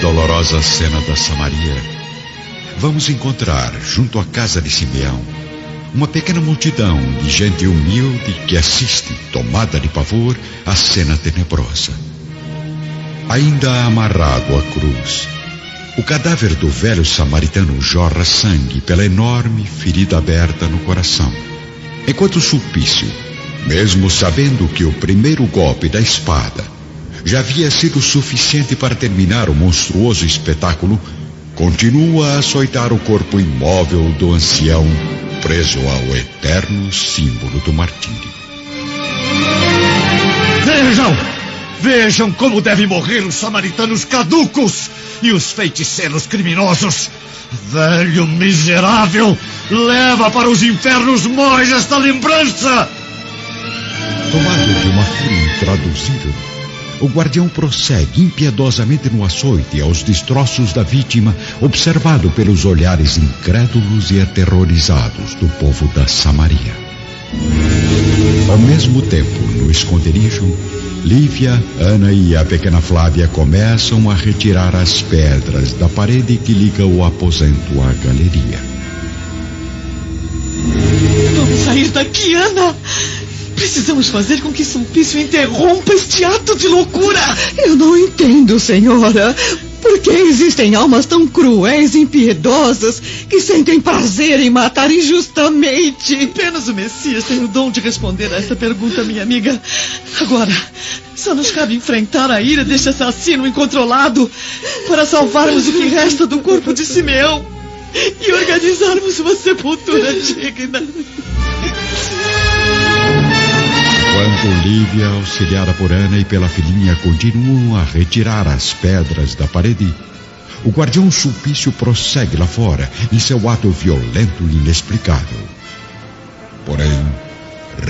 dolorosa cena da Samaria, vamos encontrar, junto à casa de Simeão, uma pequena multidão de gente humilde que assiste, tomada de pavor, à cena tenebrosa. Ainda amarrado à cruz, o cadáver do velho samaritano jorra sangue pela enorme ferida aberta no coração, enquanto Sulpício, mesmo sabendo que o primeiro golpe da espada já havia sido suficiente para terminar o monstruoso espetáculo, continua a açoitar o corpo imóvel do ancião, preso ao eterno símbolo do martírio. Vejam como devem morrer os samaritanos caducos e os feiticeiros criminosos. Velho miserável, leva para os infernos móis esta lembrança! Tomado de uma fúria intraduzível, o guardião prossegue impiedosamente no açoite aos destroços da vítima, observado pelos olhares incrédulos e aterrorizados do povo da Samaria. Ao mesmo tempo, no esconderijo, Lívia, Ana e a pequena Flávia começam a retirar as pedras da parede que liga o aposento à galeria. Vamos sair daqui, Ana! Precisamos fazer com que Sulpício interrompa este ato de loucura. Eu não entendo, senhora. Por que existem almas tão cruéis e impiedosas que sentem prazer em matar injustamente? Apenas o Messias tem o dom de responder a essa pergunta, minha amiga. Agora, só nos cabe enfrentar a ira deste assassino incontrolado para salvarmos o que resta do corpo de Simeão e organizarmos uma sepultura digna. Enquanto Lívia, auxiliada por Ana e pela filhinha, continuam a retirar as pedras da parede, o guardião Sulpício prossegue lá fora em seu ato violento e inexplicável. Porém,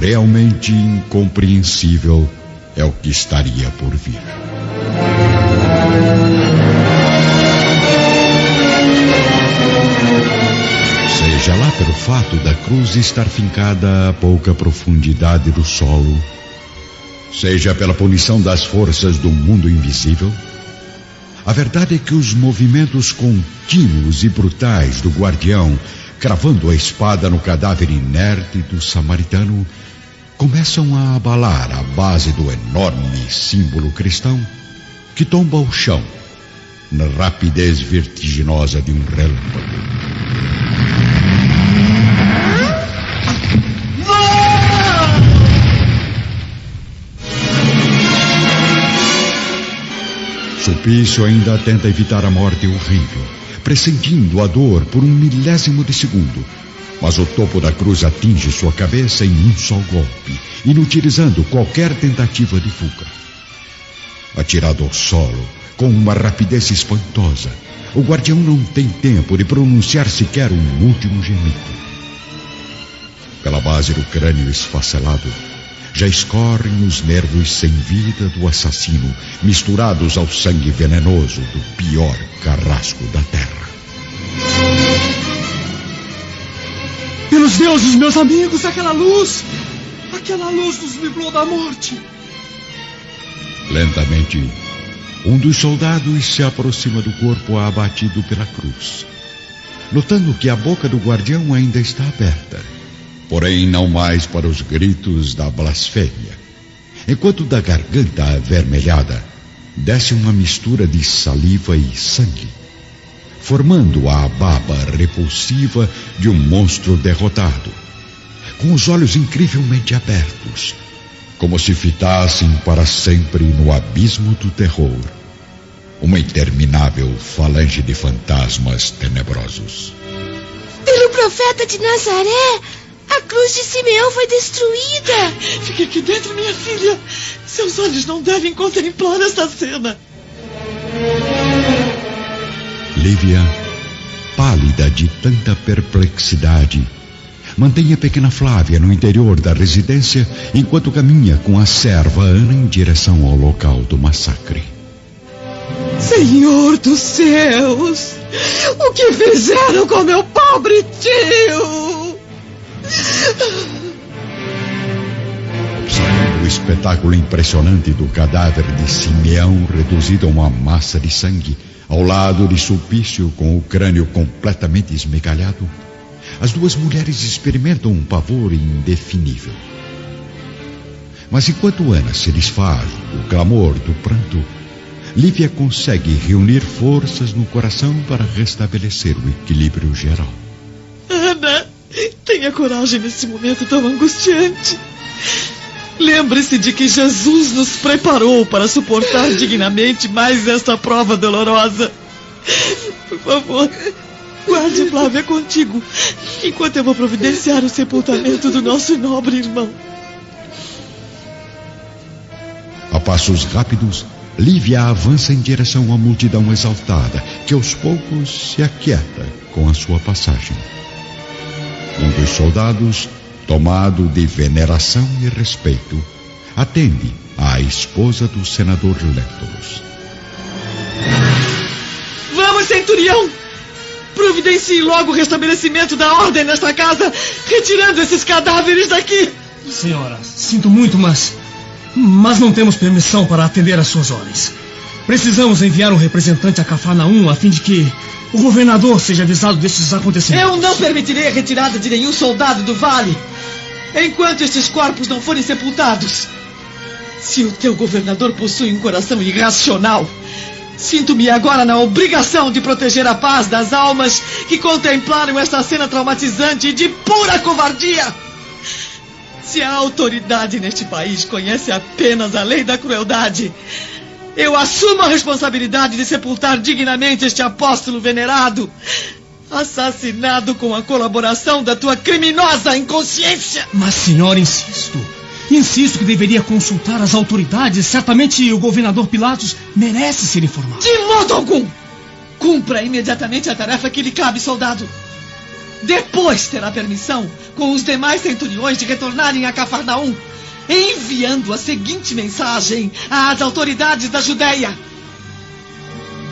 realmente incompreensível é o que estaria por vir. Seja lá pelo fato da cruz estar fincada a pouca profundidade do solo, seja pela punição das forças do mundo invisível, a verdade é que os movimentos contínuos e brutais do guardião, cravando a espada no cadáver inerte do samaritano, começam a abalar a base do enorme símbolo cristão, que tomba ao chão na rapidez vertiginosa de um relâmpago. Sulpício ainda tenta evitar a morte horrível, pressentindo a dor por 1/1000 de segundo. Mas o topo da cruz atinge sua cabeça em um só golpe, inutilizando qualquer tentativa de fuga. Atirado ao solo, com uma rapidez espantosa, o guardião não tem tempo de pronunciar sequer um último gemido. Pela base do crânio esfacelado, já escorrem os nervos sem vida do assassino, misturados ao sangue venenoso do pior carrasco da terra. Pelos deuses, meus amigos, aquela luz nos livrou da morte. Lentamente, um dos soldados se aproxima do corpo abatido pela cruz, notando que a boca do guardião ainda está aberta, porém não mais para os gritos da blasfêmia, enquanto da garganta avermelhada desce uma mistura de saliva e sangue, formando a baba repulsiva de um monstro derrotado, com os olhos incrivelmente abertos, como se fitassem para sempre no abismo do terror uma interminável falange de fantasmas tenebrosos. Pelo profeta de Nazaré, a cruz de Simeão foi destruída. Fique aqui dentro, minha filha. Seus olhos não devem contemplar esta cena. Lívia, pálida de tanta perplexidade, mantém a pequena Flávia no interior da residência enquanto caminha com a serva Ana em direção ao local do massacre. Senhor dos céus, o que fizeram com meu pobre tio? Observando o espetáculo impressionante do cadáver de Simeão reduzido a uma massa de sangue, Ao lado de Sulpício, com o crânio completamente esmegalhado, as duas mulheres experimentam um pavor indefinível. Mas enquanto Ana se desfaz do clamor do pranto, Lívia consegue reunir forças no coração para restabelecer o equilíbrio geral. Ana, tenha coragem nesse momento tão angustiante. Lembre-se de que Jesus nos preparou para suportar dignamente mais esta prova dolorosa. Por favor, guarde Flávia contigo, enquanto eu vou providenciar o sepultamento do nosso nobre irmão. A passos rápidos, Lívia avança em direção à multidão exaltada, que aos poucos se aquieta com a sua passagem. Um dos soldados, tomado de veneração e respeito, atende à esposa do senador Lentulus. Vamos, centurião! Providencie logo o restabelecimento da ordem nesta casa, retirando esses cadáveres daqui! Senhora, sinto muito, mas não temos permissão para atender às suas ordens. Precisamos enviar um representante a Cafarnaum a fim de que o governador seja avisado destes acontecimentos. Eu não permitirei a retirada de nenhum soldado do vale enquanto estes corpos não forem sepultados. Se o teu governador possui um coração irracional, sinto-me agora na obrigação de proteger a paz das almas que contemplaram esta cena traumatizante e de pura covardia. Se a autoridade neste país conhece apenas a lei da crueldade, eu assumo a responsabilidade de sepultar dignamente este apóstolo venerado, assassinado com a colaboração da tua criminosa inconsciência. Mas, senhora, insisto que deveria consultar as autoridades. Certamente o governador Pilatos merece ser informado. De modo algum! Cumpra imediatamente a tarefa que lhe cabe, soldado. Depois terá permissão, com os demais centuriões, de retornarem a Cafarnaum, enviando a seguinte mensagem às autoridades da Judéia.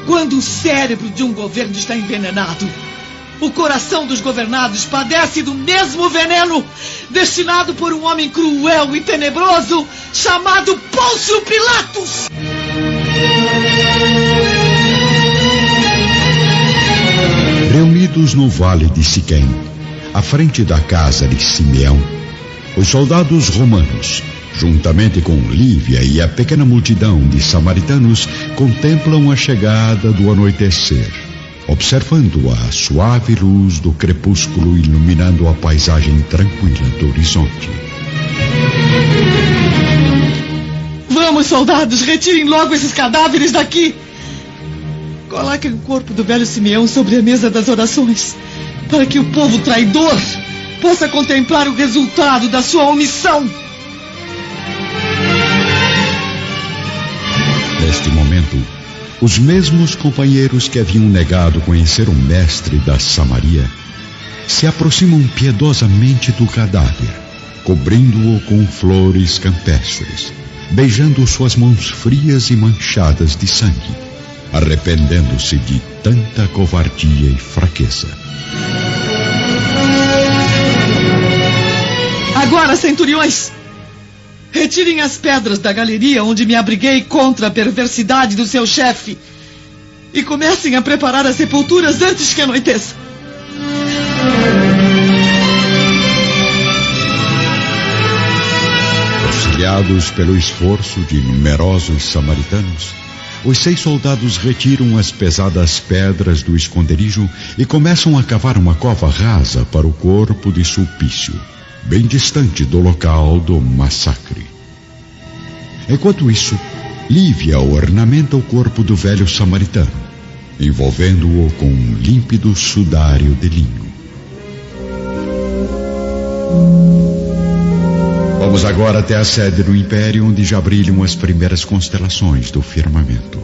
Quando o cérebro de um governo está envenenado, o coração dos governados padece do mesmo veneno destinado por um homem cruel e tenebroso chamado Pôncio Pilatos. Reunidos no vale de Siquém, à frente da casa de Simeão, os soldados romanos, juntamente com Lívia e a pequena multidão de samaritanos, contemplam a chegada do anoitecer, observando a suave luz do crepúsculo iluminando a paisagem tranquila do horizonte. Vamos, soldados, retirem logo esses cadáveres daqui. Coloquem o corpo do velho Simeão sobre a mesa das orações, para que o povo traidor possa contemplar o resultado da sua omissão. Neste momento, os mesmos companheiros que haviam negado conhecer o mestre da Samaria se aproximam piedosamente do cadáver, cobrindo-o com flores campestres, beijando suas mãos frias e manchadas de sangue, arrependendo-se de tanta covardia e fraqueza. Agora, centuriões, retirem as pedras da galeria onde me abriguei contra a perversidade do seu chefe e comecem a preparar as sepulturas antes que anoiteça. Auxiliados pelo esforço de numerosos samaritanos, os 6 soldados retiram as pesadas pedras do esconderijo e começam a cavar uma cova rasa para o corpo de Sulpício, bem distante do local do massacre. Enquanto isso, Lívia ornamenta o corpo do velho samaritano, envolvendo-o com um límpido sudário de linho. Vamos agora até a sede do Império, onde já brilham as primeiras constelações do firmamento.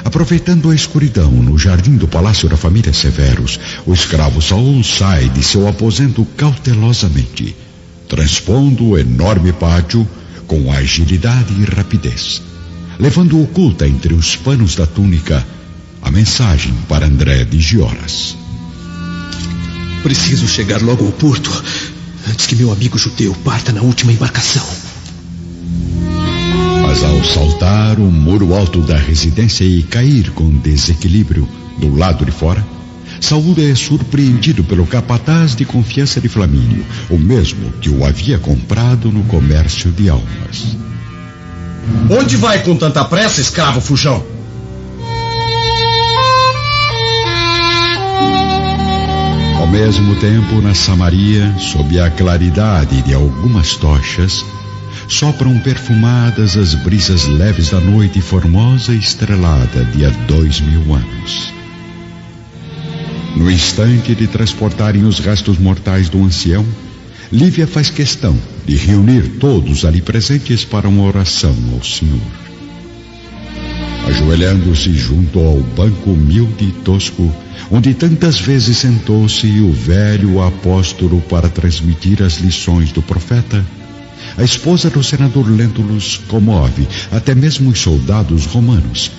Aproveitando a escuridão no jardim do palácio da família Severus, o escravo Saul sai de seu aposento cautelosamente, transpondo o enorme pátio com agilidade e rapidez, levando oculta entre os panos da túnica a mensagem para André de Gioras. Preciso chegar logo ao porto antes que meu amigo judeu parta na última embarcação. Mas ao saltar o muro alto da residência e cair com desequilíbrio do lado de fora, Saul é surpreendido pelo capataz de confiança de Flamínio, o mesmo que o havia comprado no comércio de almas. Onde vai com tanta pressa, escravo fujão? Ao mesmo tempo, na Samaria, sob a claridade de algumas tochas, sopram perfumadas as brisas leves da noite formosa e estrelada de há 2000 anos. No instante de transportarem os restos mortais do ancião, Lívia faz questão de reunir todos ali presentes para uma oração ao Senhor. Ajoelhando-se junto ao banco humilde e tosco, onde tantas vezes sentou-se o velho apóstolo para transmitir as lições do profeta, a esposa do senador Lentulus comove até mesmo os soldados romanos,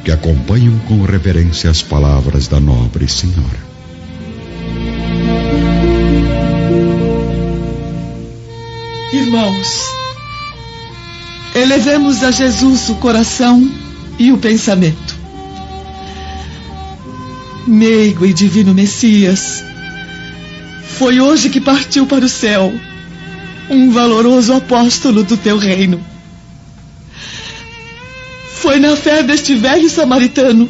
que acompanham com reverência as palavras da nobre senhora. Irmãos, elevemos a Jesus o coração e o pensamento. Meigo e divino Messias, foi hoje que partiu para o céu um valoroso apóstolo do teu reino. Foi na fé deste velho samaritano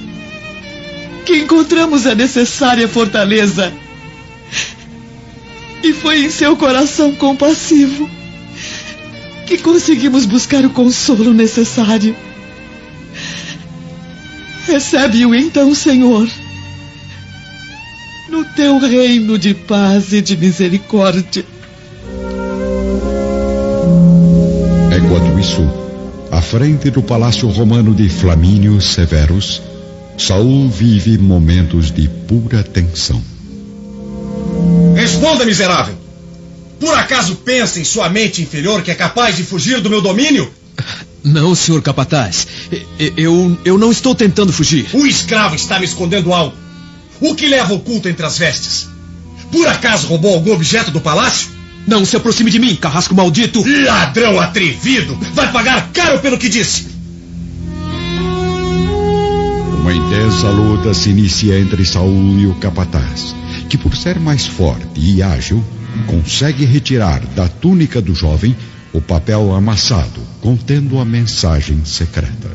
que encontramos a necessária fortaleza. E foi em seu coração compassivo que conseguimos buscar o consolo necessário. Recebe-o então, Senhor, no teu reino de paz e de misericórdia. Enquanto isso, à frente do palácio romano de Flamínio Severus, Saul vive momentos de pura tensão. Responda, miserável! Por acaso pensa em sua mente inferior que é capaz de fugir do meu domínio? Não, senhor capataz. Eu não estou tentando fugir. O escravo está me escondendo algo. O que leva oculto entre as vestes? Por acaso roubou algum objeto do palácio? Não se aproxime de mim, carrasco maldito! Ladrão atrevido! Vai pagar caro pelo que disse! Uma intensa luta se inicia entre Saul e o capataz, que por ser mais forte e ágil, consegue retirar da túnica do jovem o papel amassado contendo a mensagem secreta.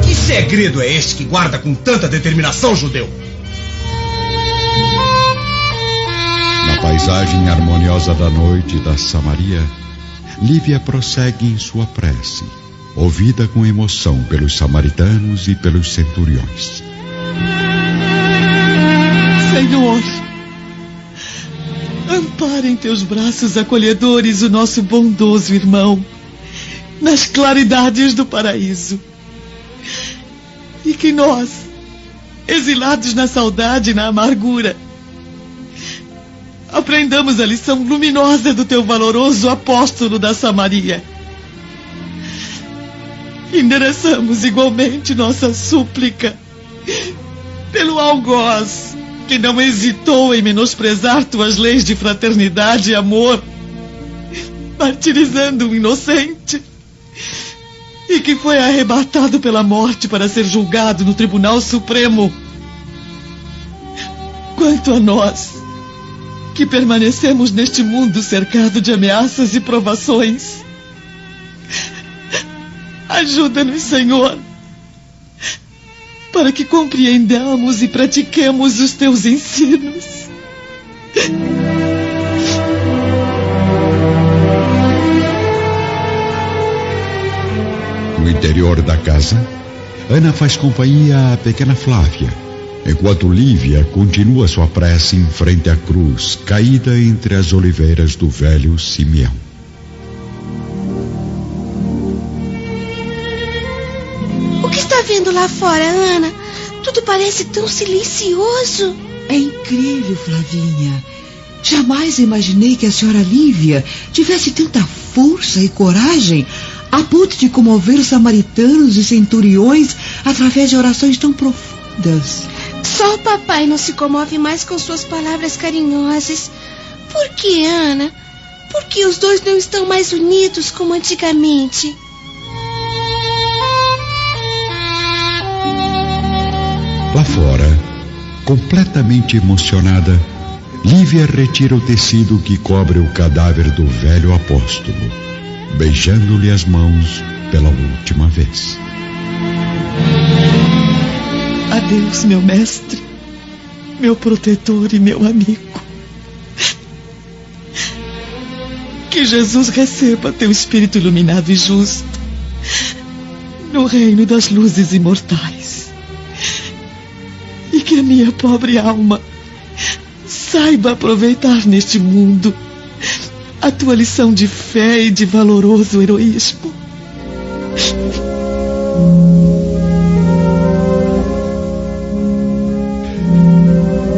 Que segredo é este que guarda com tanta determinação, judeu? Na paisagem harmoniosa da noite da Samaria, Lívia prossegue em sua prece, ouvida com emoção pelos samaritanos e pelos centuriões. Senhor, ampara em teus braços acolhedores o nosso bondoso irmão, nas claridades do paraíso. E que nós, exilados na saudade e na amargura, aprendamos a lição luminosa do teu valoroso apóstolo da Samaria. Endereçamos igualmente nossa súplica pelo algoz, que não hesitou em menosprezar tuas leis de fraternidade e amor, martirizando um inocente, e que foi arrebatado pela morte para ser julgado no Tribunal Supremo. Quanto a nós, que permanecemos neste mundo cercado de ameaças e provações, ajuda-nos, Senhor, para que compreendamos e pratiquemos os teus ensinos. No interior da casa, Ana faz companhia à pequena Flávia, enquanto Lívia continua sua prece em frente à cruz, caída entre as oliveiras do velho Simeão. O que está vendo lá fora, Ana? Tudo parece tão silencioso. É incrível, Flavinha. Jamais imaginei que a senhora Lívia tivesse tanta força e coragem a ponto de comover os samaritanos e centuriões através de orações tão profundas. Só o papai não se comove mais com suas palavras carinhosas. Por que, Ana? Por que os dois não estão mais unidos como antigamente? Lá fora, completamente emocionada, Lívia retira o tecido que cobre o cadáver do velho apóstolo, beijando-lhe as mãos pela última vez. Adeus, meu mestre, meu protetor e meu amigo. Que Jesus receba teu espírito iluminado e justo no reino das luzes imortais. E que a minha pobre alma saiba aproveitar neste mundo a tua lição de fé e de valoroso heroísmo.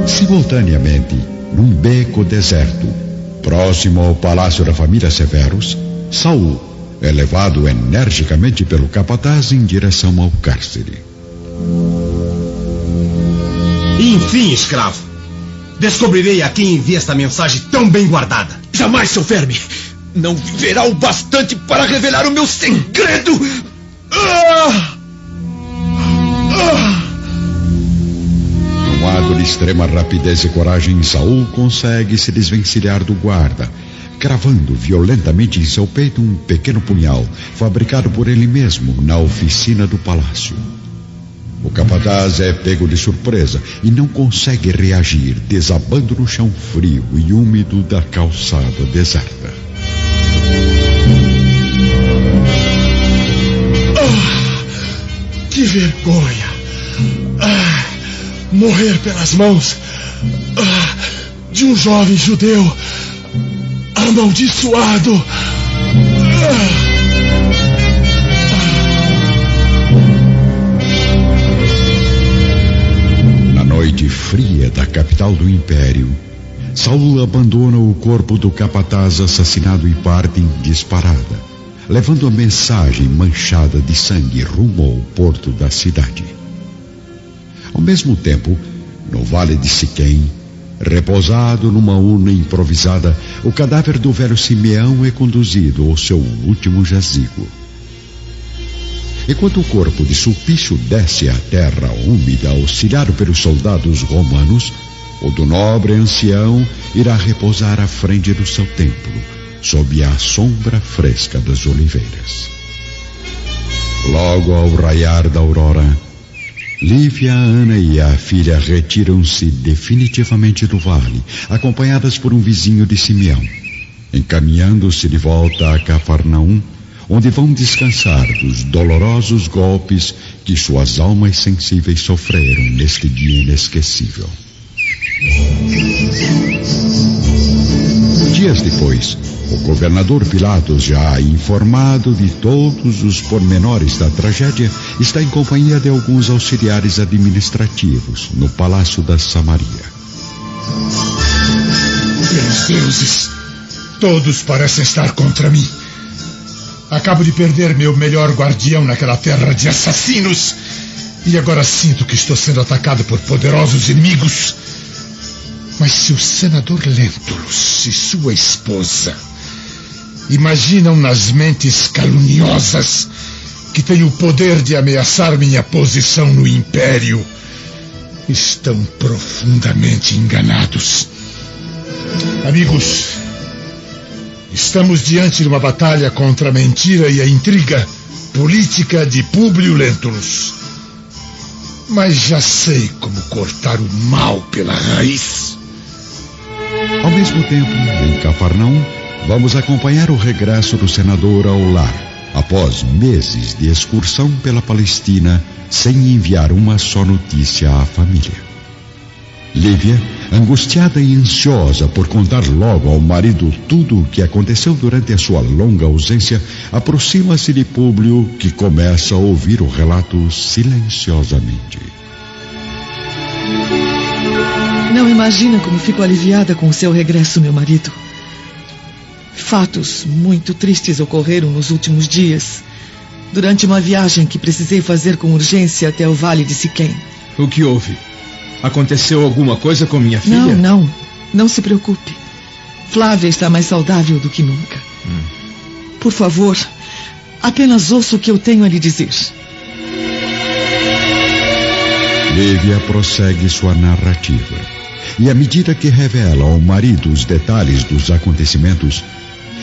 Simultaneamente, num beco deserto, próximo ao palácio da família Severus, Saul é levado energicamente pelo capataz em direção ao cárcere. Enfim, escravo. Descobrirei a quem envia esta mensagem tão bem guardada. Jamais, seu verme! Não viverá o bastante para revelar o meu segredo! Num ato de extrema rapidez e coragem, Saul consegue se desvencilhar do guarda, cravando violentamente em seu peito um pequeno punhal, fabricado por ele mesmo na oficina do palácio. O capataz é pego de surpresa e não consegue reagir, desabando no chão frio e úmido da calçada deserta. Que vergonha! Morrer pelas mãos de um jovem judeu amaldiçoado! Na noite fria da capital do Império, Saul abandona o corpo do capataz assassinado e parte em disparada, levando a mensagem manchada de sangue rumo ao porto da cidade. Ao mesmo tempo, no vale de Siquém, repousado numa urna improvisada, o cadáver do velho Simeão é conduzido ao seu último jazigo. Enquanto o corpo de Sulpício desce à terra úmida, auxiliado pelos soldados romanos, o do nobre ancião irá repousar à frente do seu templo, sob a sombra fresca das oliveiras. Logo ao raiar da aurora, Lívia, Ana e a filha retiram-se definitivamente do vale, acompanhadas por um vizinho de Simeão, encaminhando-se de volta a Cafarnaum, onde vão descansar dos dolorosos golpes que suas almas sensíveis sofreram neste dia inesquecível. Dias depois, o governador Pilatos, já informado de todos os pormenores da tragédia, está em companhia de alguns auxiliares administrativos no Palácio da Samaria. Pelos deuses, todos parecem estar contra mim. Acabo de perder meu melhor guardião naquela terra de assassinos. E agora sinto que estou sendo atacado por poderosos inimigos. Mas se o senador Lentulus e sua esposa imaginam nas mentes caluniosas que têm o poder de ameaçar minha posição no Império, estão profundamente enganados. Amigos, estamos diante de uma batalha contra a mentira e a intriga política de Públio Lentulus. Mas já sei como cortar o mal pela raiz. Ao mesmo tempo, em Cafarnaum, vamos acompanhar o regresso do senador ao lar, após meses de excursão pela Palestina, sem enviar uma só notícia à família. Lívia, angustiada e ansiosa por contar logo ao marido tudo o que aconteceu durante a sua longa ausência, aproxima-se de Públio, que começa a ouvir o relato silenciosamente. Não imagina como fico aliviada com o seu regresso, meu marido. Fatos muito tristes ocorreram nos últimos dias, durante uma viagem que precisei fazer com urgência até o Vale de Siquém. O que houve? Aconteceu alguma coisa com minha filha? Não se preocupe. Flávia está mais saudável do que nunca. Por favor, apenas ouça o que eu tenho a lhe dizer. Lívia prossegue sua narrativa. E à medida que revela ao marido os detalhes dos acontecimentos,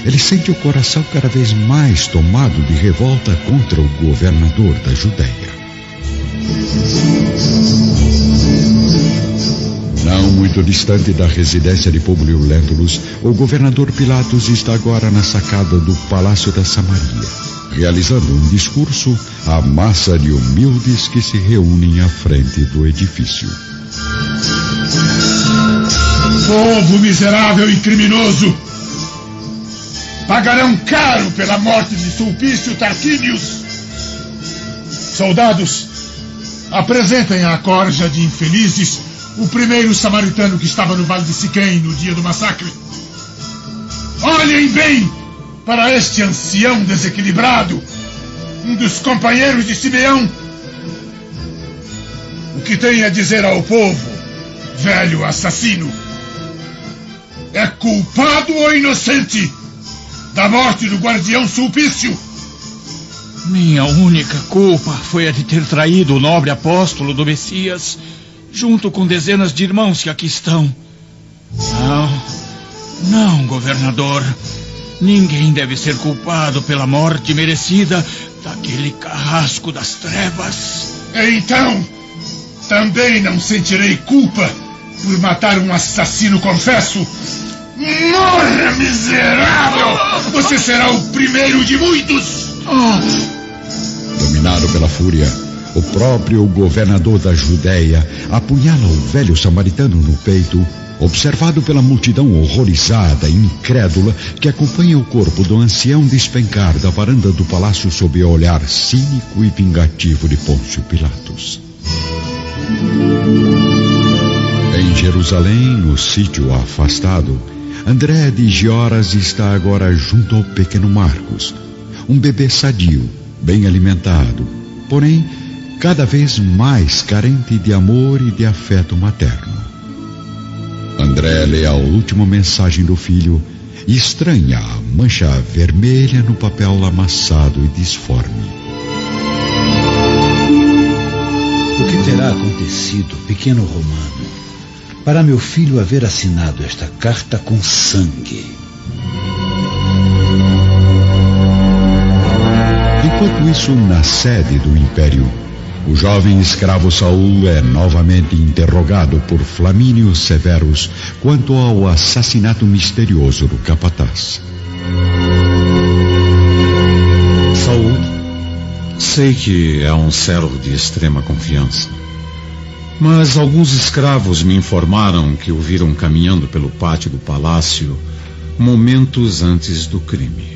ele sente o coração cada vez mais tomado de revolta contra o governador da Judéia. Não muito distante da residência de Públio Lentulus, o governador Pilatos está agora na sacada do Palácio da Samaria, realizando um discurso à massa de humildes que se reúnem à frente do edifício. Povo miserável e criminoso! Pagarão caro pela morte de Sulpício Tarquínios! Soldados, apresentem à corja de infelizes o primeiro samaritano que estava no Vale de Siquém no dia do massacre. Olhem bem para este ancião desequilibrado, um dos companheiros de Simeão. O que tem a dizer ao povo, velho assassino? É culpado ou inocente da morte do guardião Sulpício? Minha única culpa foi a de ter traído o nobre apóstolo do Messias, junto com dezenas de irmãos que aqui estão. Não, governador. Ninguém deve ser culpado pela morte merecida daquele carrasco das trevas. Então, também não sentirei culpa por matar um assassino confesso. Morra, miserável! Você será o primeiro de muitos! Dominado pela fúria, o próprio governador da Judéia apunhala o velho samaritano no peito, observado pela multidão horrorizada e incrédula que acompanha o corpo do ancião despencar da varanda do palácio sob o olhar cínico e vingativo de Pôncio Pilatos. Em Jerusalém, no sítio afastado, André de Gioras está agora junto ao pequeno Marcos, um bebê sadio, bem alimentado, porém cada vez mais carente de amor e de afeto materno. André lê a última mensagem do filho e estranha a mancha vermelha no papel amassado e disforme. O que terá acontecido, pequeno Romano, para meu filho haver assinado esta carta com sangue? Enquanto isso, na sede do Império, o jovem escravo Saul é novamente interrogado por Flamínio Severus quanto ao assassinato misterioso do capataz. Saul, sei que é um servo de extrema confiança, mas alguns escravos me informaram que o viram caminhando pelo pátio do palácio momentos antes do crime.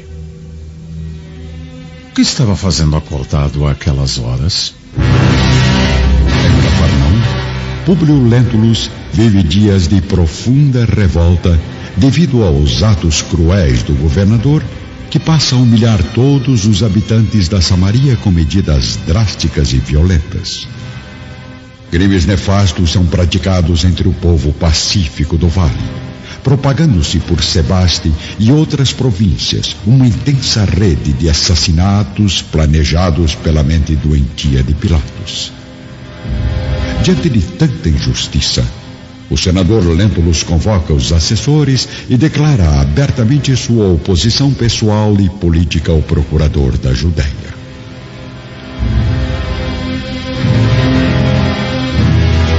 O que estava fazendo acordado àquelas horas? Em Cafarnaum, Públio Lentulus vive dias de profunda revolta devido aos atos cruéis do governador, que passa a humilhar todos os habitantes da Samaria com medidas drásticas e violentas. Crimes nefastos são praticados entre o povo pacífico do vale, propagando-se por Sebaste e outras províncias uma intensa rede de assassinatos planejados pela mente doentia de Pilatos. Diante de tanta injustiça, o senador Lentulus convoca os assessores e declara abertamente sua oposição pessoal e política ao procurador da Judéia.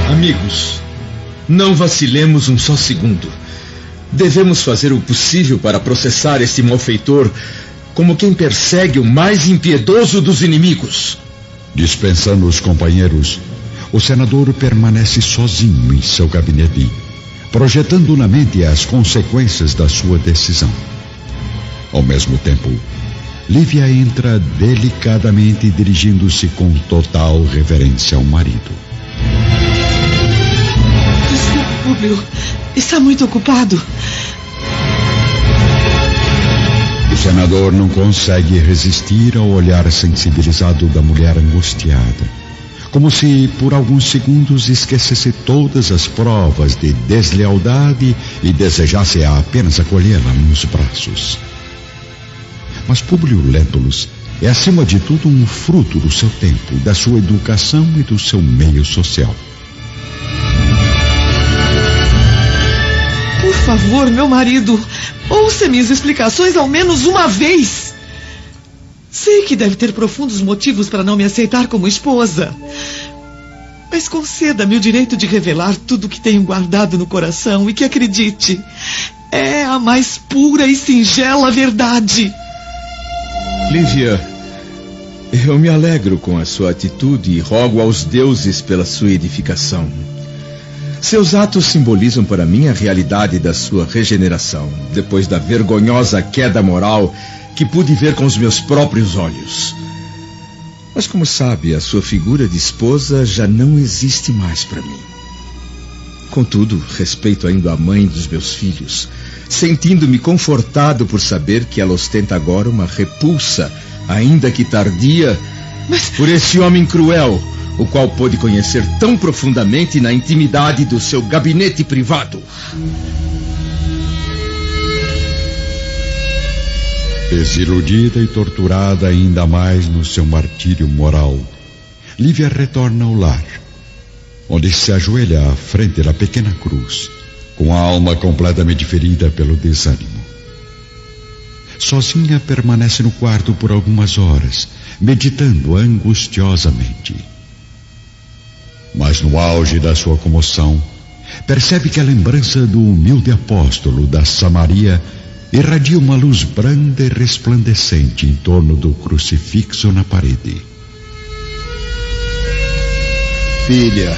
Amigos, não vacilemos um só segundo. Devemos fazer o possível para processar este malfeitor como quem persegue o mais impiedoso dos inimigos. Dispensando os companheiros, o senador permanece sozinho em seu gabinete, projetando na mente as consequências da sua decisão. Ao mesmo tempo, Lívia entra delicadamente, dirigindo-se com total reverência ao marido. Desculpe, Públio. Está muito ocupado. O senador não consegue resistir ao olhar sensibilizado da mulher angustiada, como se por alguns segundos esquecesse todas as provas de deslealdade e desejasse apenas acolhê-la nos braços. Mas Públio Lentulus é, acima de tudo, um fruto do seu tempo, da sua educação e do seu meio social. Por favor, meu marido, ouça minhas explicações ao menos uma vez. Sei que deve ter profundos motivos para não me aceitar como esposa. Mas conceda-me o direito de revelar tudo o que tenho guardado no coração e que, acredite, é a mais pura e singela verdade. Lívia, eu me alegro com a sua atitude e rogo aos deuses pela sua edificação. Seus atos simbolizam para mim a realidade da sua regeneração, depois da vergonhosa queda moral que pude ver com os meus próprios olhos. Mas, como sabe, a sua figura de esposa já não existe mais para mim. Contudo, respeito ainda a mãe dos meus filhos, sentindo-me confortado por saber que ela ostenta agora uma repulsa, ainda que tardia, por esse homem cruel, o qual pôde conhecer tão profundamente na intimidade do seu gabinete privado. Desiludida e torturada ainda mais no seu martírio moral, Lívia retorna ao lar, onde se ajoelha à frente da pequena cruz, com a alma completamente ferida pelo desânimo. Sozinha permanece no quarto por algumas horas, meditando angustiosamente. Mas no auge da sua comoção, percebe que a lembrança do humilde apóstolo da Samaria irradia uma luz branda e resplandecente em torno do crucifixo na parede. Filha,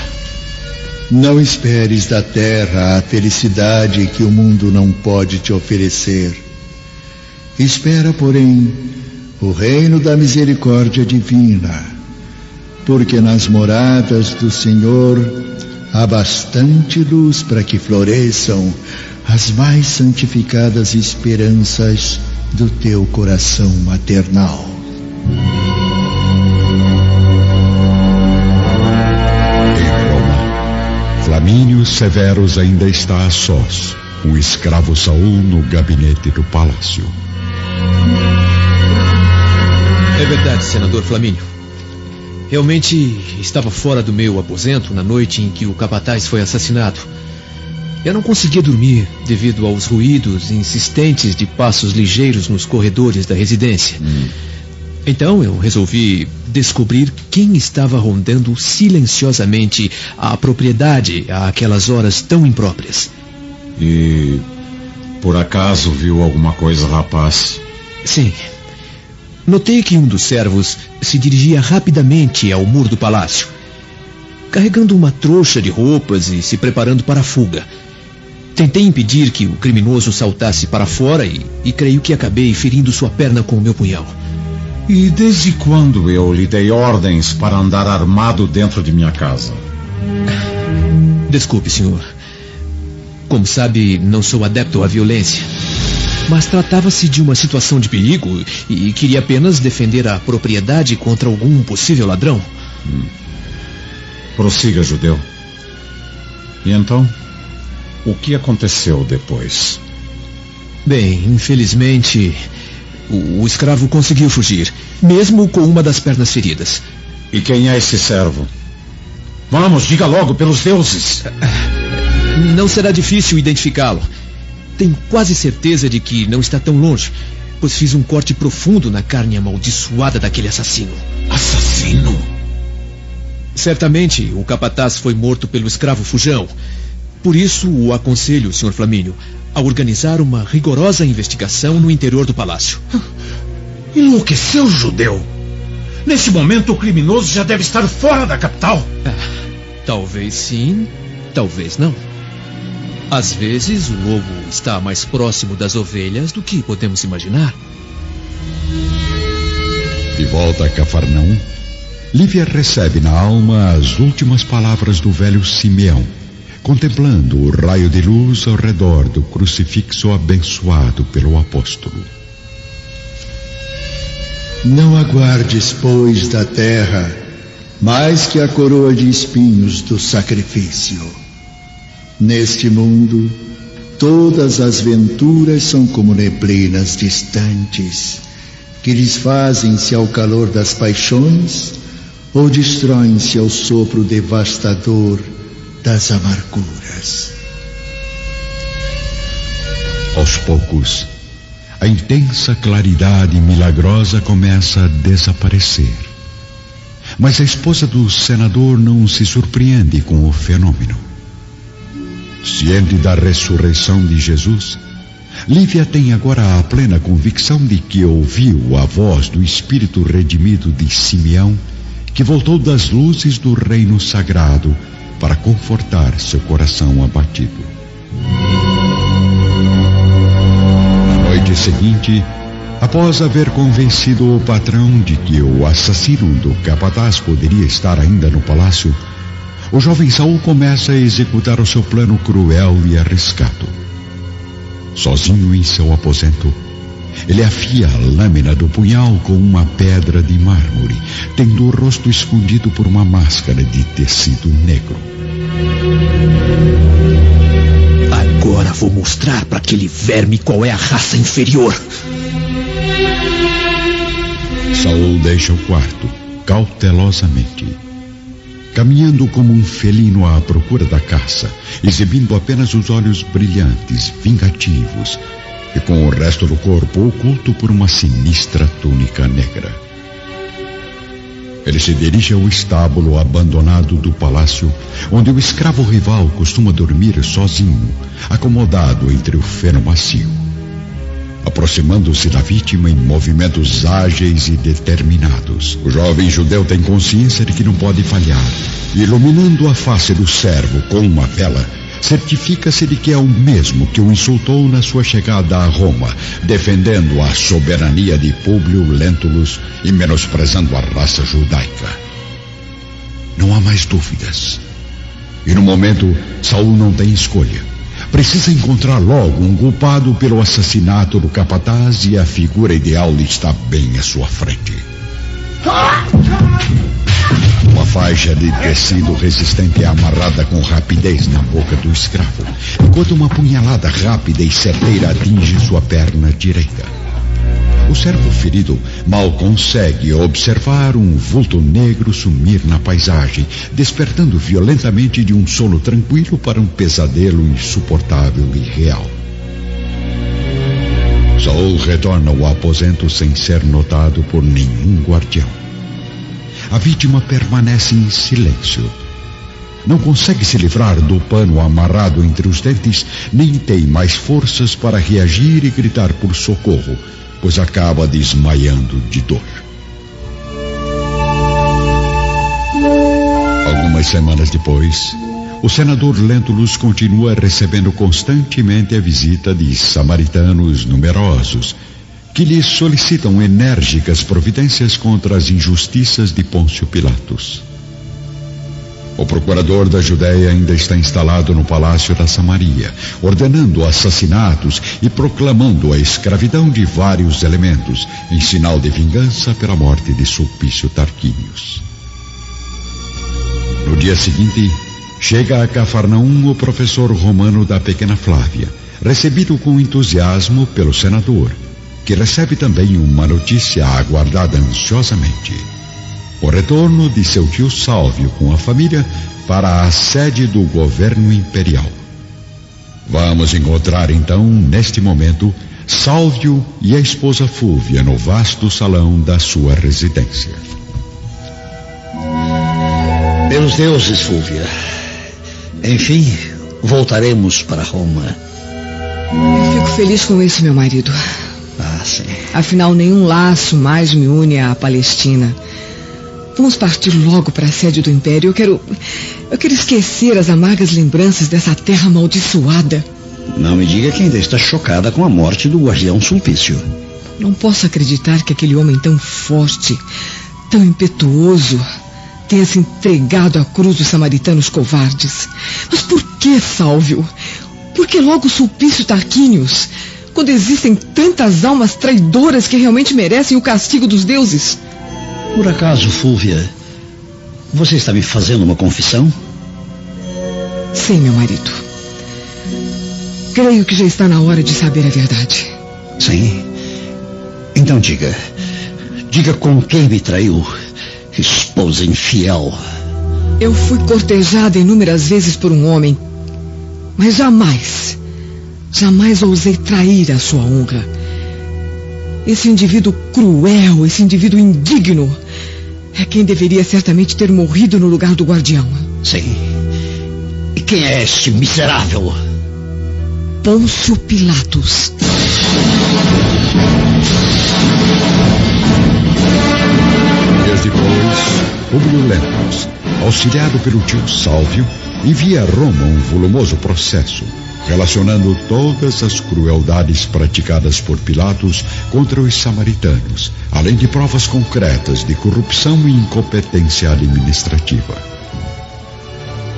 não esperes da terra a felicidade que o mundo não pode te oferecer. Espera, porém, o reino da misericórdia divina, porque nas moradas do Senhor há bastante luz para que floresçam as mais santificadas esperanças do teu coração maternal. Em Roma, Flamínio Severus ainda está a sós, com o escravo Saul no gabinete do palácio. É verdade, senador Flamínio. Realmente estava fora do meu aposento na noite em que o capataz foi assassinado. Eu não conseguia dormir devido aos ruídos insistentes de passos ligeiros nos corredores da residência. Então eu resolvi descobrir quem estava rondando silenciosamente a propriedade àquelas horas tão impróprias. E por acaso viu alguma coisa, rapaz? Sim. Notei que um dos servos se dirigia rapidamente ao muro do palácio, carregando uma trouxa de roupas e se preparando para a fuga. Tentei impedir que o criminoso saltasse para fora e creio que acabei ferindo sua perna com o meu punhal. E desde quando eu lhe dei ordens para andar armado dentro de minha casa? Desculpe, senhor. Como sabe, não sou adepto à violência. Mas tratava-se de uma situação de perigo e queria apenas defender a propriedade contra algum possível ladrão. Prossiga, judeu. E então, o que aconteceu depois? Bem, infelizmente, o escravo conseguiu fugir, mesmo com uma das pernas feridas. E quem é esse servo? Vamos, diga logo, pelos deuses. Não será difícil identificá-lo. Tenho quase certeza de que não está tão longe, pois fiz um corte profundo na carne amaldiçoada daquele assassino. Assassino? Certamente o capataz foi morto pelo escravo fujão. Por isso o aconselho, Sr. Flamínio, a organizar uma rigorosa investigação no interior do palácio. Enlouqueceu, judeu? Nesse momento o criminoso já deve estar fora da capital. Talvez sim, talvez não. Às vezes o lobo está mais próximo das ovelhas do que podemos imaginar. De volta a Cafarnaum, Lívia recebe na alma as últimas palavras do velho Simeão, contemplando o raio de luz ao redor do crucifixo abençoado pelo apóstolo. Não aguardes, pois, da terra mais que a coroa de espinhos do sacrifício. Neste mundo, todas as venturas são como neblinas distantes, que desfazem-se ao calor das paixões ou destroem-se ao sopro devastador das amarguras. Aos poucos, a intensa claridade milagrosa começa a desaparecer. Mas a esposa do senador não se surpreende com o fenômeno. Ciente da ressurreição de Jesus, Lívia tem agora a plena convicção de que ouviu a voz do Espírito redimido de Simeão, que voltou das luzes do reino sagrado para confortar seu coração abatido. Na noite seguinte, após haver convencido o patrão de que o assassino do capataz poderia estar ainda no palácio, o jovem Saul começa a executar o seu plano cruel e arriscado. Sozinho em seu aposento, ele afia a lâmina do punhal com uma pedra de mármore, tendo o rosto escondido por uma máscara de tecido negro. Agora vou mostrar para aquele verme qual é a raça inferior. Saul deixa o quarto, cautelosamente, caminhando como um felino à procura da caça, exibindo apenas os olhos brilhantes, vingativos, e com o resto do corpo oculto por uma sinistra túnica negra. Ele se dirige ao estábulo abandonado do palácio, onde o escravo rival costuma dormir sozinho, acomodado entre o feno macio. Aproximando-se da vítima em movimentos ágeis e determinados, o jovem judeu tem consciência de que não pode falhar. Iluminando a face do servo com uma vela, certifica-se de que é o mesmo que o insultou na sua chegada a Roma, defendendo a soberania de Públio Lentulus e menosprezando a raça judaica. Não há mais dúvidas. E no momento, Saul não tem escolha. Precisa encontrar logo um culpado pelo assassinato do capataz e a figura ideal está bem à sua frente. Uma faixa de tecido resistente é amarrada com rapidez na boca do escravo, enquanto uma punhalada rápida e certeira atinge sua perna direita. O servo ferido mal consegue observar um vulto negro sumir na paisagem, despertando violentamente de um sono tranquilo para um pesadelo insuportável e real. Saul retorna ao aposento sem ser notado por nenhum guardião. A vítima permanece em silêncio. Não consegue se livrar do pano amarrado entre os dentes, nem tem mais forças para reagir e gritar por socorro, pois acaba desmaiando de dor. Algumas semanas depois, o senador Lentulus continua recebendo constantemente a visita de samaritanos numerosos, que lhe solicitam enérgicas providências contra as injustiças de Pôncio Pilatos. O procurador da Judéia ainda está instalado no palácio da Samaria, ordenando assassinatos e proclamando a escravidão de vários elementos, em sinal de vingança pela morte de Sulpício Tarquínios. No dia seguinte, chega a Cafarnaum o professor romano da pequena Flávia, recebido com entusiasmo pelo senador, que recebe também uma notícia aguardada ansiosamente: o retorno de seu tio Sálvio com a família para a sede do governo imperial. Vamos encontrar então, neste momento, Sálvio e a esposa Fúvia no vasto salão da sua residência. Pelos deuses, Fúvia. Enfim, voltaremos para Roma. Eu fico feliz com isso, meu marido. Ah, sim. Afinal, nenhum laço mais me une à Palestina. Vamos partir logo para a sede do Império. Eu quero esquecer as amargas lembranças dessa terra amaldiçoada. Não me diga que ainda está chocada com a morte do guardião Sulpício. Não posso acreditar que aquele homem tão forte, tão impetuoso, tenha se entregado à cruz dos samaritanos covardes. Mas por que, Sálvio? Por que logo Sulpício Tarquínios, quando existem tantas almas traidoras que realmente merecem o castigo dos deuses? Por acaso, Fúvia, Você está me fazendo uma confissão? Sim, meu marido. Creio que já está na hora de saber a verdade. Sim? Então diga. Diga com quem me traiu, esposa infiel. Eu fui cortejada inúmeras vezes por um homem, mas jamais ousei trair a sua honra. Esse indivíduo cruel, esse indivíduo indigno, é quem deveria certamente ter morrido no lugar do guardião. Sim. E quem é este miserável? Pôncio Pilatos. Dias depois, Públio Lentulus, auxiliado pelo tio Sálvio, envia a Roma um volumoso processo relacionando todas as crueldades praticadas por Pilatos contra os samaritanos, além de provas concretas de corrupção e incompetência administrativa.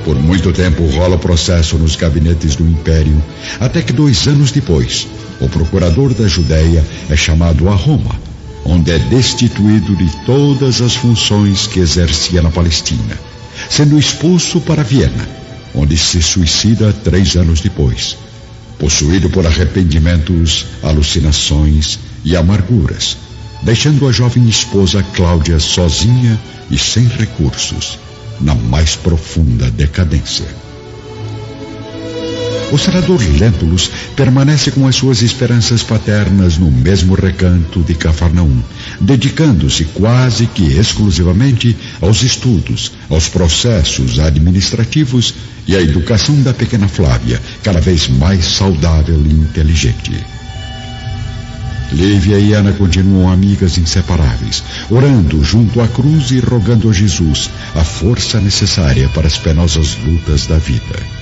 Por muito tempo rola o processo nos gabinetes do Império, até que 2 anos depois, o procurador da Judéia é chamado a Roma, onde é destituído de todas as funções que exercia na Palestina, sendo expulso para Viena, onde se suicida 3 anos depois, possuído por arrependimentos, alucinações e amarguras, deixando a jovem esposa Cláudia sozinha e sem recursos, na mais profunda decadência. O senador Lentulus permanece com as suas esperanças paternas no mesmo recanto de Cafarnaum, dedicando-se quase que exclusivamente aos estudos, aos processos administrativos e à educação da pequena Flávia, cada vez mais saudável e inteligente. Lívia e Ana continuam amigas inseparáveis, orando junto à cruz e rogando a Jesus a força necessária para as penosas lutas da vida.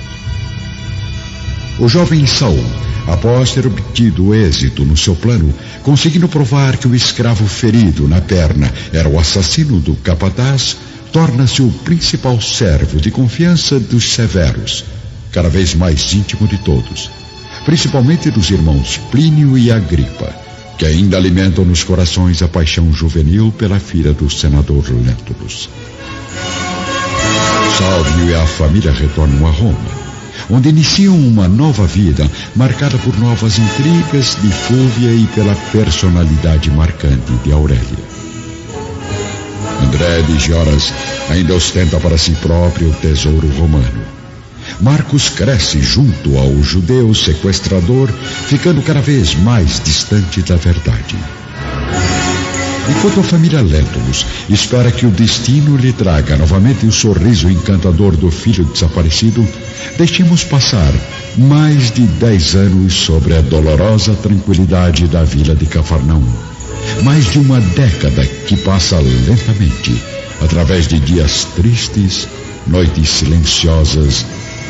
O jovem Saul, após ter obtido êxito no seu plano, conseguindo provar que o escravo ferido na perna era o assassino do capataz, torna-se o principal servo de confiança dos severos, cada vez mais íntimo de todos, principalmente dos irmãos Plínio e Agripa, que ainda alimentam nos corações a paixão juvenil pela filha do senador Lentulus. Sálvio e a família retornam a Roma, onde iniciam uma nova vida marcada por novas intrigas de Fúvia e pela personalidade marcante de Aurélia. André de Gioras ainda ostenta para si próprio o tesouro romano. Marcos cresce junto ao judeu sequestrador, ficando cada vez mais distante da verdade. Enquanto a família Lentulus espera que o destino lhe traga novamente o sorriso encantador do filho desaparecido, deixemos passar mais de 10 anos sobre a dolorosa tranquilidade da vila de Cafarnaum. Mais de uma década que passa lentamente, através de dias tristes, noites silenciosas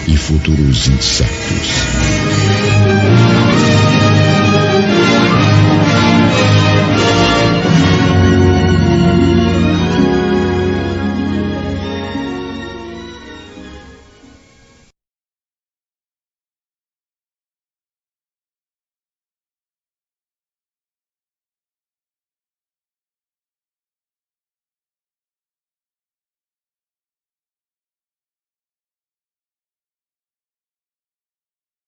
e futuros incertos.